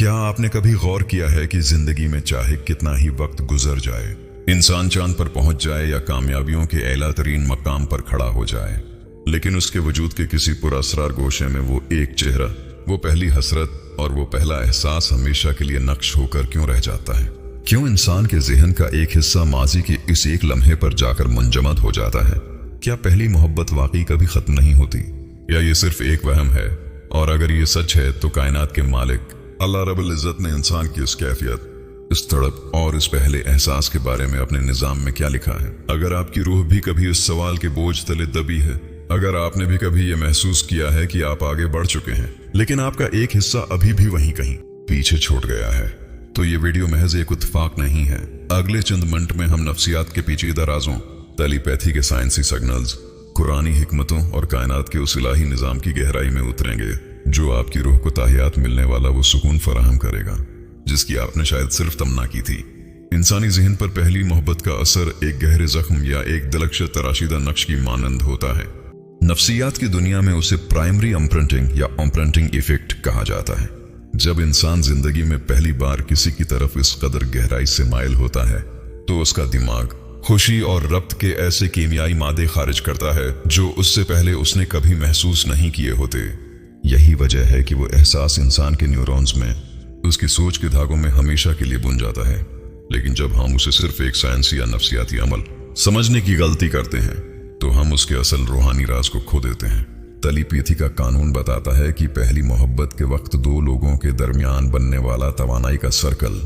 क्या आपने कभी गौर किया है कि जिंदगी में चाहे कितना ही वक्त गुजर जाए, इंसान चांद पर पहुंच जाए या कामयाबियों के एला तरीन मकाम पर खड़ा हो जाए, लेकिन उसके वजूद के किसी पुरअसरार गोशे में वो एक चेहरा, वो पहली हसरत और वो पहला एहसास हमेशा के लिए नक्श होकर क्यों रह जाता है? क्यों इंसान के ज़हन का एक हिस्सा माजी के इस एक लम्हे पर जाकर मुंजमद हो जाता है? क्या पहली मोहब्बत वाकई कभी खत्म नहीं होती, या ये सिर्फ एक वहम है? और अगर ये सच है तो कायनात के मालिक अल्लाह रब्बुल इज़्ज़त ने इंसान की इस कैफियत, इस तड़प और इस पहले एहसास के बारे में अपने निज़ाम में क्या लिखा है? अगर आपकी रूह भी कभी इस सवाल के बोझ तले दबी है, अगर आपने भी कभी ये महसूस किया है कि आप आगे बढ़ चुके हैं लेकिन आपका एक हिस्सा अभी भी वहीं कहीं पीछे छूट गया है, तो ये वीडियो महज एक इत्तेफाक नहीं है। अगले चंद मिनट में हम नफ्सियात के पीछे राज़ों, टेलीपैथी के साइंसी सिग्नल्स, कुरानी हिकमतों और कायनात के उस इलाही निज़ाम की गहराई में उतरेंगे जो आपकी रूह को ताहियात मिलने वाला वो सुकून फराहम करेगा जिसकी आपने शायद सिर्फ तमन्ना की थी। इंसानी ज़हन पर पहली मोहब्बत का असर एक गहरे जख्म या एक दिलकश तराशीदा नक्श की मानंद होता है। नफ्सियात की दुनिया में उसे प्राइमरी इम्प्रिंटिंग या इम्प्रिंटिंग इफेक्ट कहा जाता है। जब इंसान जिंदगी में पहली बार किसी की तरफ इस कदर गहराई से माइल होता है तो उसका दिमाग खुशी और रब्त के ऐसे कीमियाई मादे खारिज करता है जो उससे पहले उसने कभी महसूस नहीं किए होते। यही वजह है कि वो एहसास इंसान के न्यूरॉन्स में, उसकी सोच के धागों में हमेशा के लिए बुन जाता है। लेकिन जब हम उसे सिर्फ एक साइंसी या नफ्सियाती अमल समझने की गलती करते हैं तो हम उसके असल रूहानी राज को खो देते हैं। टेलीपैथी का कानून बताता है कि पहली मोहब्बत के वक्त दो लोगों के दरमियान बनने वाला तवानाई का सर्कल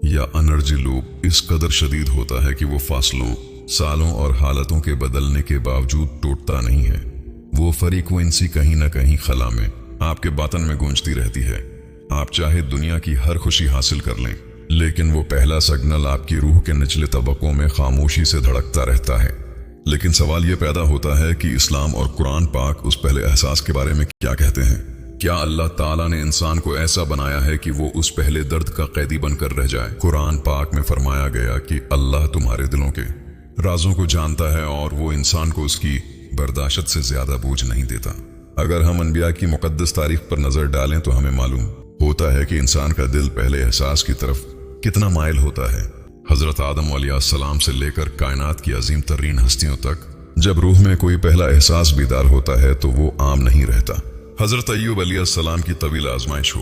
या एनर्जी लूप इस कदर शदीद होता है कि वो फासलों, सालों और हालतों के बदलने के बावजूद टूटता नहीं है। वो फ्रीक्वेंसी कहीं ना कहीं खला में, आपके बातन में गूंजती रहती है। आप चाहे दुनिया की हर खुशी हासिल कर लें, लेकिन वो पहला सिग्नल आपकी रूह के निचले तबकों में खामोशी से धड़कता रहता है। लेकिन सवाल ये पैदा होता है कि इस्लाम और कुरान पाक उस पहले एहसास के बारे में क्या कहते हैं? क्या अल्लाह ताला ने इंसान को ऐसा बनाया है कि वो उस पहले दर्द का कैदी बनकर रह जाए? कुरान पाक में फरमाया गया कि अल्लाह तुम्हारे दिलों के राजों को जानता है और वो इंसान को उसकी बर्दाश्त से ज्यादा बोझ नहीं देता। अगर हम अनबिया की मुकद्दस तारीख पर नजर डालें तो हमें मालूम होता है कि इंसान का दिल पहले एहसास की तरफ कितना माइल होता है। हजरत आदम अलैहिस्सलाम से लेकर कायनात की अजीम तरीन हस्तियों तक जब रूह में कोई पहला एहसास बेदार होता है तो वो आम नहीं रहता। हजरत अय्यूब अलैहिस्सलाम की तवील आजमाइश हो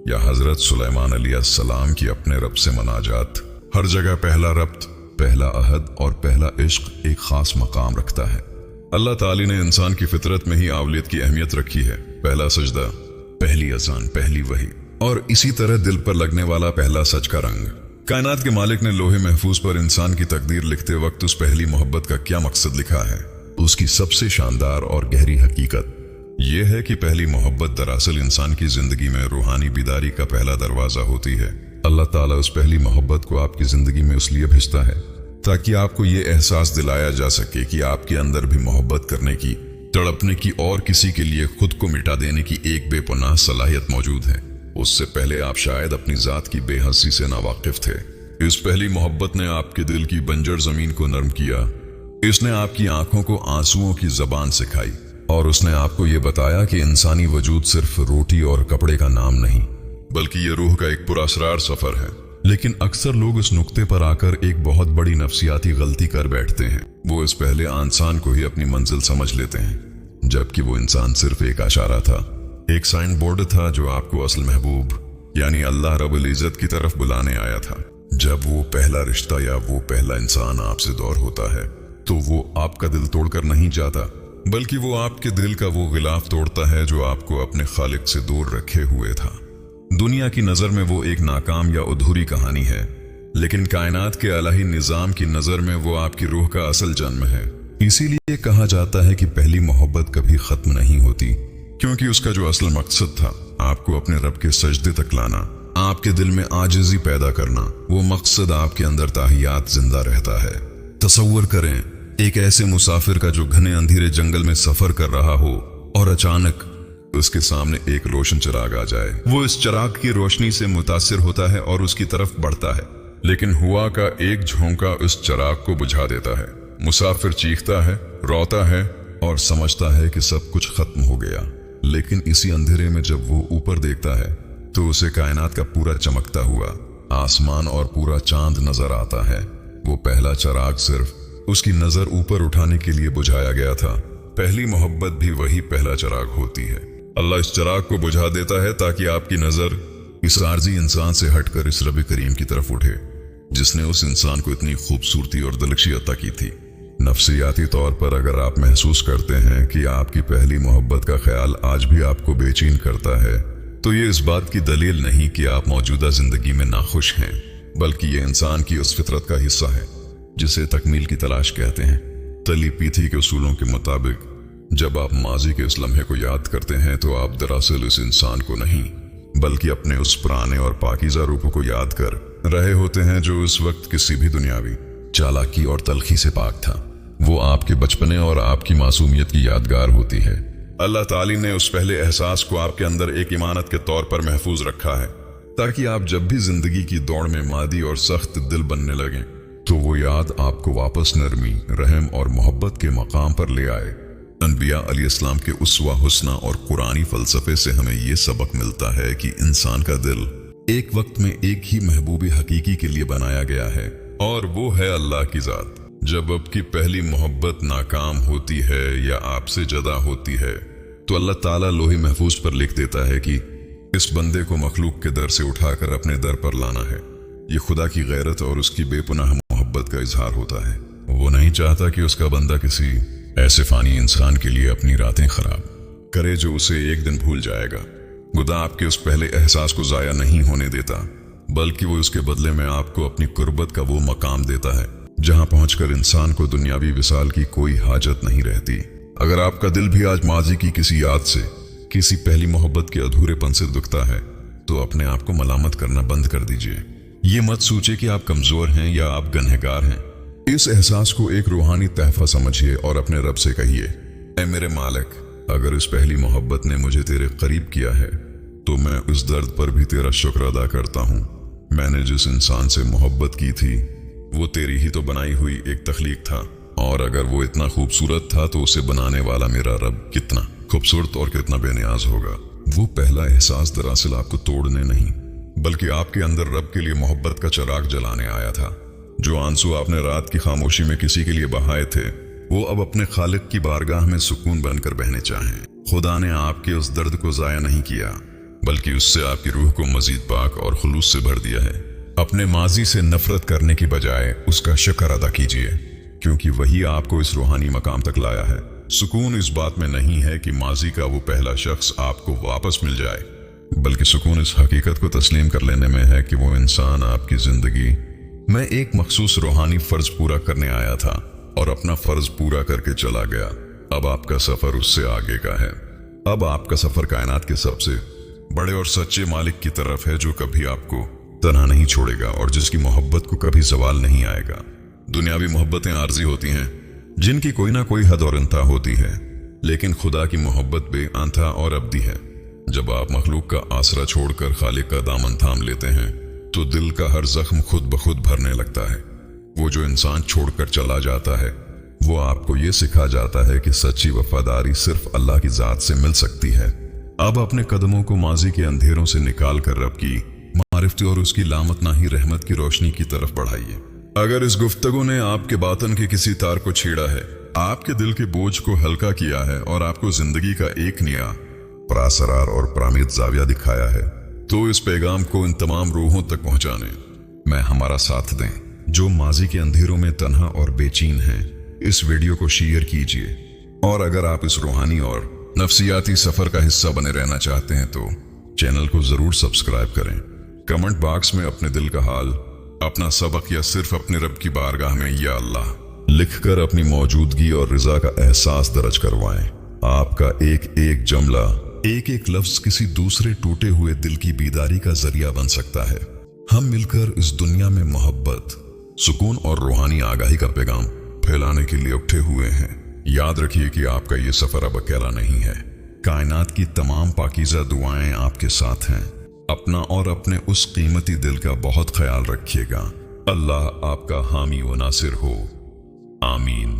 या हजरत सुलेमान अलैहिस्सलाम की अपने रब से मनाजात, हर जगह पहला रब्त, पहला अहद और पहला इश्क एक खास मकाम रखता है। अल्लाह ताली ने इंसान की फितरत में ही आवलियत की अहमियत रखी है। पहला सजदा, पहली अजान, पहली वही, और इसी तरह दिल पर लगने वाला पहला सच का रंग। कायनात के मालिक ने लोहे महफूज पर इंसान की तकदीर लिखते वक्त उस पहली मोहब्बत का क्या मकसद लिखा है? उसकी सबसे शानदार और गहरी हकीकत यह है कि पहली मोहब्बत दरअसल इंसान की जिंदगी में रूहानी बीदारी का पहला दरवाजा होती है। अल्लाह ताला उस पहली मोहब्बत को आपकी जिंदगी में इसलिए भेजता है ताकि आपको ये एहसास दिलाया जा सके कि आपके अंदर भी मोहब्बत करने की, तड़पने की और किसी के लिए खुद को मिटा देने की एक बेपनाह सलाहियत मौजूद है। उससे पहले आप शायद अपनी जात की बेहसी से नावाकिफ थे। इस पहली मोहब्बत ने आपके दिल की बंजर जमीन को नरम किया। इसने आपकी आंखों को आंसुओं की जबान सिखाई और उसने आपको ये बताया कि इंसानी वजूद सिर्फ रोटी और कपड़े का नाम नहीं बल्कि ये रूह का एक पुरअसरार सफर है। लेकिन अक्सर लोग इस नुक्ते पर आकर एक बहुत बड़ी नफ्सियाती गलती कर बैठते हैं। वो इस पहले इंसान को ही अपनी मंजिल समझ लेते हैं, जबकि वो इंसान सिर्फ एक इशारा था, एक साइन बोर्ड था जो आपको असल महबूब यानी अल्लाह रब्बुल इज़्ज़त की तरफ बुलाने आया था। जब वो पहला रिश्ता या वो पहला इंसान आपसे दूर होता है तो वो आपका दिल तोड़कर नहीं जाता, बल्कि वो आपके दिल का वो गिलाफ तोड़ता है जो आपको अपने खालिक से दूर रखे हुए था। दुनिया की नजर में वो एक नाकाम या अधूरी कहानी है, लेकिन कायनात के इलाही निजाम की नजर में वो आपकी रूह का असल जन्म है। इसीलिए कहा जाता है कि पहली मोहब्बत कभी खत्म नहीं होती, क्योंकि उसका जो असल मकसद था आपको अपने रब के सजदे तक लाना, आपके दिल में आजिज़ी पैदा करना, वो मकसद आपके अंदर ताहियात जिंदा रहता है। तसव्वुर करें एक ऐसे मुसाफिर का जो घने अंधेरे जंगल में सफर कर रहा हो और अचानक उसके सामने एक रोशन चिराग आ जाए। वो इस चिराग की रोशनी से मुतासिर होता है और उसकी तरफ बढ़ता है, लेकिन हुआ का एक झोंका उस चिराग को बुझा देता है। मुसाफिर चीखता है, रोता है और समझता है कि सब कुछ खत्म हो गया। लेकिन इसी अंधेरे में जब वो ऊपर देखता है तो उसे कायनात का पूरा चमकता हुआ आसमान और पूरा चांद नजर आता है। वो पहला चिराग सिर्फ उसकी नजर ऊपर उठाने के लिए बुझाया गया था। पहली मोहब्बत भी वही पहला चिराग होती है। अल्लाह इस चिराग को बुझा देता है ताकि आपकी नजर इस आर्जी इंसान से हटकर इस रब करीम की तरफ उठे, जिसने उस इंसान को इतनी खूबसूरती और दिलकशी अता की थी। नफ्सियाती तौर पर अगर आप महसूस करते हैं कि आपकी पहली मोहब्बत का ख्याल आज भी आपको बेचैन करता है, तो ये इस बात की दलील नहीं कि आप मौजूदा जिंदगी में नाखुश हैं, बल्कि ये इंसान की उस फितरत का हिस्सा है जिसे तकमील की तलाश कहते हैं। तली पीथी के उसूलों के मुताबिक जब आप माजी के इस लम्हे को याद करते हैं तो आप दरअसल इस इंसान को नहीं बल्कि अपने उस पुराने और पाकीज़ा रूप को याद कर रहे होते हैं जो उस वक्त किसी भी दुनियावी चालाकी और तलखी से पाक था। वो आपके बचपने और आपकी मासूमियत की यादगार होती है। अल्लाह ताली ने उस पहले एहसास को आपके अंदर एक इमानत के तौर पर महफूज रखा है, ताकि आप जब भी जिंदगी की दौड़ में मादी और सख्त दिल बनने लगें तो वो याद आपको वापस नरमी, रहम और मोहब्बत के मकाम पर ले आए। अनबिया अलैहिस्सलाम के उसवा हुस्ना और कुरानी फलसफे से हमें ये सबक मिलता है कि इंसान का दिल एक वक्त में एक ही महबूबी हकीकी के लिए बनाया गया है, और वो है अल्लाह की जात। जब आपकी पहली मोहब्बत नाकाम होती है या आपसे जुदा होती है तो अल्लाह ताला लोहे महफूज पर लिख देता है कि इस बंदे को मखलूक के दर से उठाकर अपने दर पर लाना है। ये खुदा की गैरत और उसकी बेपनाह मोहब्बत का इजहार होता है। वो नहीं चाहता कि उसका बंदा किसी ऐसे फानी इंसान के लिए अपनी रातें खराब करे जो उसे एक दिन भूल जाएगा। खुदा आपके उस पहले एहसास को जाया नहीं होने देता, बल्कि वो उसके बदले में आपको अपनी कुर्बत का वो मकाम देता है जहां पहुंचकर इंसान को दुनियावी विसाल की कोई हाजत नहीं रहती। अगर आपका दिल भी आज माजी की किसी याद से, किसी पहली मोहब्बत के अधूरेपन से दुखता है, तो अपने आप को मलामत करना बंद कर दीजिए। ये मत सोचिए कि आप कमजोर हैं या आप गुनहगार हैं। इस एहसास को एक रूहानी तहफा समझिए और अपने रब से कहिए, ऐ मेरे मालिक, अगर इस पहली मोहब्बत ने मुझे तेरे करीब किया है तो मैं उस दर्द पर भी तेरा शुक्र अदा करता हूँ। मैंने जिस इंसान से मोहब्बत की थी वो तेरी ही तो बनाई हुई एक तख्लीक था, और अगर वो इतना खूबसूरत था तो उसे बनाने वाला मेरा रब कितना खूबसूरत और कितना बेनियाज होगा। वो पहला एहसास दरअसल आपको तोड़ने नहीं बल्कि आपके अंदर रब के लिए मोहब्बत का चिराग जलाने आया था। जो आंसू आपने रात की खामोशी में किसी के लिए बहाए थे, वो अब अपने खालिक की बारगाह में सुकून बनकर बहने चाहें। खुदा ने आपके उस दर्द को जाया नहीं किया, बल्कि उससे आपकी रूह को मजीद पाक और खुलूस से भर दिया है। अपने माजी से नफरत करने की बजाय उसका शुक्र अदा कीजिए, क्योंकि वही आपको इस रूहानी मकाम तक लाया है। सुकून इस बात में नहीं है कि माजी का वो पहला शख्स आपको वापस मिल जाए, बल्कि सुकून इस हकीकत को तस्लीम कर लेने में है कि वो इंसान आपकी जिंदगी में एक मखसूस रूहानी फर्ज पूरा करने आया था और अपना फर्ज पूरा करके चला गया। अब आपका सफर उससे आगे का है। अब आपका सफर कायनात के सबसे बड़े और सच्चे मालिक की तरफ है, जो कभी आपको तन्हा नहीं छोड़ेगा और जिसकी मोहब्बत को कभी सवाल नहीं आएगा। दुनियावी मोहब्बतें आर्जी होती हैं, जिनकी कोई ना कोई हद और इंतहा होती है, लेकिन खुदा की मोहब्बत बेअंतहा और अबदी है। जब आप मखलूक का आसरा छोड़कर खालिक का दामन थाम लेते हैं तो दिल का हर जख्म खुद ब खुद भरने लगता है। वो जो इंसान छोड़कर चला जाता है, वो आपको ये सिखा जाता है कि सच्ची वफादारी सिर्फ अल्लाह की जात से मिल सकती है। अब अपने कदमों को माजी के अंधेरों से निकाल कर रब की मारिफत और उसकी लामतनाही रहमत की रोशनी की तरफ बढ़ाइए। अगर इस गुफ्तगू ने आपके बातन के किसी तार को छेड़ा है, आपके दिल के बोझ को हल्का किया है और आपको जिंदगी का एक नया प्रासरार और प्रामिद जाविया दिखाया है, तो इस पैगाम को इन तमाम रूहों तक पहुंचाने में हमारा साथ दें जो माजी के अंधेरों में तन्हा और बेचैन हैं। इस वीडियो को शेयर कीजिए, और अगर आप इस रूहानी और नफ्सियाती सफर का हिस्सा बने रहना चाहते हैं तो चैनल को जरूर सब्सक्राइब करें। कमेंट बॉक्स में अपने दिल का हाल, अपना सबक या सिर्फ अपने रब की बारगाह में या अल्लाह लिखकर अपनी मौजूदगी और रिजा का एहसास दर्ज करवाएं। आपका एक एक जुमला, एक एक लफ्ज किसी दूसरे टूटे हुए दिल की बीदारी का जरिया बन सकता है। हम मिलकर इस दुनिया में मोहब्बत, सुकून और रूहानी आगाही का पैगाम फैलाने के लिए उठे हुए हैं। याद रखिए कि आपका ये सफर अब अकेला नहीं है। कायनात की तमाम पाकीज़ा दुआएं आपके साथ हैं। अपना और अपने उस कीमती दिल का बहुत ख्याल रखिएगा। अल्लाह आपका हामी व नासिर हो। आमीन।